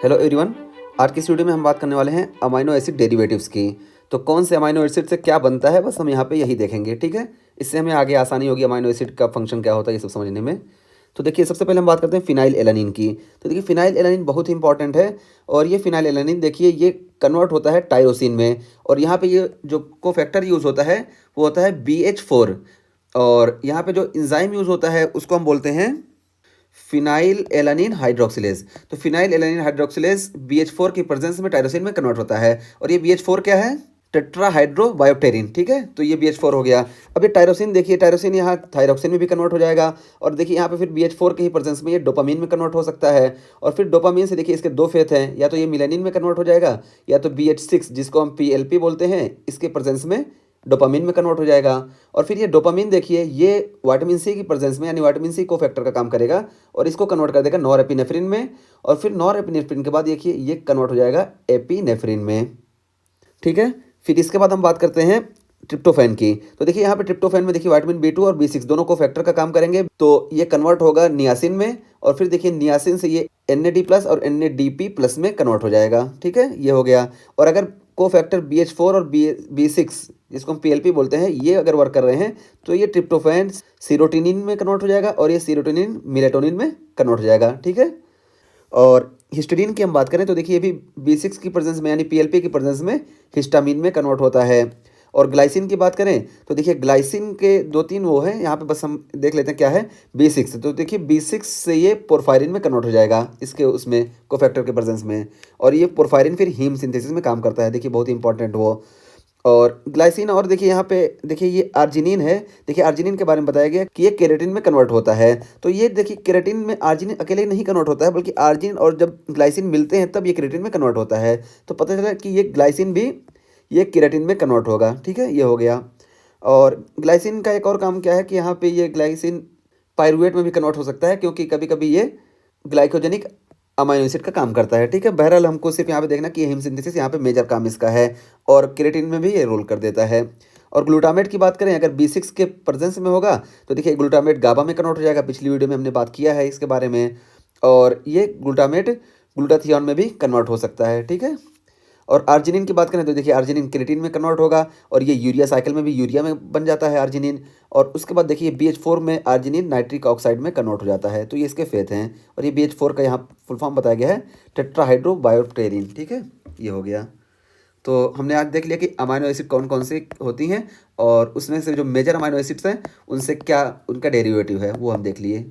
Hello everyone. आज की इस वीडियो में हम बात करने वाले हैं अमाइनो एसिड डेरिवेटिव्स की। तो कौन से अमाइनो एसिड से क्या बनता है, बस हम यहाँ पे यही देखेंगे। ठीक है, इससे हमें आगे आसानी होगी अमाइनो एसिड का फंक्शन क्या होता है ये सब समझने में। तो देखिए, सबसे पहले हम बात करते हैं फिनाइल एलानिन की। तो देखिए, फिनाइल एलानिन बहुत ही इंपॉर्टेंट है। और ये फिनाइल एलानिन देखिए, ये कन्वर्ट होता है टायरोसिन में। और यहाँ पे ये जो कोफैक्टर यूज़ होता है वो होता है BH4। और यहाँ पे जो इंजाइम यूज़ होता है उसको हम बोलते हैं फिनाइल एलानिन हाइड्रोक्सिलेज। तो फिनाइल एलानिन हाइड्रोक्सिलेज BH4 की प्रेजेंस में टायरोसिन में कन्वर्ट होता है। और ये BH4 क्या है? टेट्राहाइड्रोबायोप्टेरिन। ठीक है, तो ये BH4 हो गया। अब ये टायरोसिन देखिए, टायरोसिन यहाँ थायरोक्सिन में भी कन्वर्ट हो जाएगा। और देखिए यहाँ पे फिर BH4 के ही प्रेजेंस में ये डोपामीन में कन्वर्ट हो सकता है। और फिर डोपामीन से देखिए इसके दो फेथ हैं, या तो ये मिलेनिन में कन्वर्ट हो जाएगा, या तो BH6 जिसको हम PLP बोलते हैं इसके प्रेजेंस में डोपामीन में कन्वर्ट हो जाएगा। और फिर ये डोपामीन देखिए, ये विटामिन सी की प्रेजेंस में यानी विटामिन सी को फैक्टर का काम करेगा और इसको कन्वर्ट कर देगा नॉरएपिनेफ्रिन में। और फिर नॉरएपिनेफ्रिन के बाद देखिए ये कन्वर्ट हो जाएगा एपिनेफ्रिन में। ठीक है, फिर इसके बाद हम बात करते हैं ट्रिप्टोफैन की। तो देखिए यहाँ पे ट्रिप्टोफैन में देखिए विटामिन B2 और B6 दोनों को फैक्टर का काम करेंगे, तो ये कन्वर्ट होगा नियासिन में। और फिर देखिए नियासिन से ये NAD+ और NADP+ में कन्वर्ट हो जाएगा। ठीक है, ये हो गया। और अगर को फैक्टर BH4 और B6 जिसको हम PLP बोलते हैं ये अगर वर्क कर रहे हैं तो ये ट्रिप्टोफैन सीरोटोनिन में कन्वर्ट हो जाएगा और ये सीरोटोनिन मेलाटोनिन में कन्वर्ट हो जाएगा। ठीक है, और हिस्टडीन की हम बात करें तो देखिए ये भी B6 की प्रेजेंस में यानी PLP की प्रेजेंस में हिस्टामिन में कन्वर्ट होता है। और ग्लाइसिन की बात करें तो देखिए ग्लाइसिन के दो तीन वो हैं, यहाँ पे बस हम देख लेते हैं क्या है B6। तो देखिए B6 से ये पोरफायरिन में कन्वर्ट हो जाएगा इसके उसमें कोफैक्टर के प्रेजेंस में। और ये पोरफायरिन फिर हीम सिंथेसिस में काम करता है, देखिए बहुत ही इंपॉर्टेंट वो। और ग्लाइसिन, और देखिए यहाँ पे देखिए ये आर्जिनिन है। देखिए आर्जिनिन के बारे में बताया गया कि ये केराटिन में कन्वर्ट होता है। तो ये देखिए केराटिन में आर्जिनिन अकेले नहीं कन्वर्ट होता है, बल्कि आर्जिनिन और जब ग्लाइसिन मिलते हैं तब ये केराटिन में कन्वर्ट होता है। तो पता चला कि ये ग्लाइसिन भी ये केराटिन में कन्वर्ट होगा। ठीक है, ये हो गया। और ग्लाइसिन का एक और काम क्या है कि यहाँ पे ये ग्लाइसिन पायरुवेट में भी कन्वर्ट हो सकता है, क्योंकि कभी कभी ये ग्लाइकोजेनिक अमाइनो एसिड का काम करता है। ठीक है, बहरहाल हमको सिर्फ यहाँ पे देखना कि हिम सिंथेसिस यहाँ पे मेजर काम इसका है और केराटिन में भी ये रोल कर देता है। और ग्लूटामेट की बात करें, अगर B6 के प्रेजेंस में होगा तो देखिए ग्लूटामेट गाबा में कन्वर्ट हो जाएगा। पिछली वीडियो में हमने बात किया है इसके बारे में। और ये ग्लूटामेट ग्लूटाथियोन में भी कन्वर्ट हो सकता है। ठीक है, और आर्जिनिन की बात करें तो देखिए आर्जिनिन केराटिन में कन्वर्ट होगा और ये यूरिया साइकिल में भी यूरिया में बन जाता है आर्जिनिन। और उसके बाद देखिए BH4 में आर्जिनिन नाइट्रिक ऑक्साइड में कन्वर्ट हो जाता है। तो ये इसके फेथ हैं। और ये BH4 का यहाँ फुल फॉर्म बताया गया है टेट्राहाइड्रोबायोप्टेरिन। ठीक है, ये हो गया। तो हमने आज देख लिया कि अमाइनो एसिड कौन कौन सी होती हैं और उसमें से जो मेजर अमाइनो एसिड्स हैं उनसे क्या उनका डेरिवेटिव है वो हम देख लिए।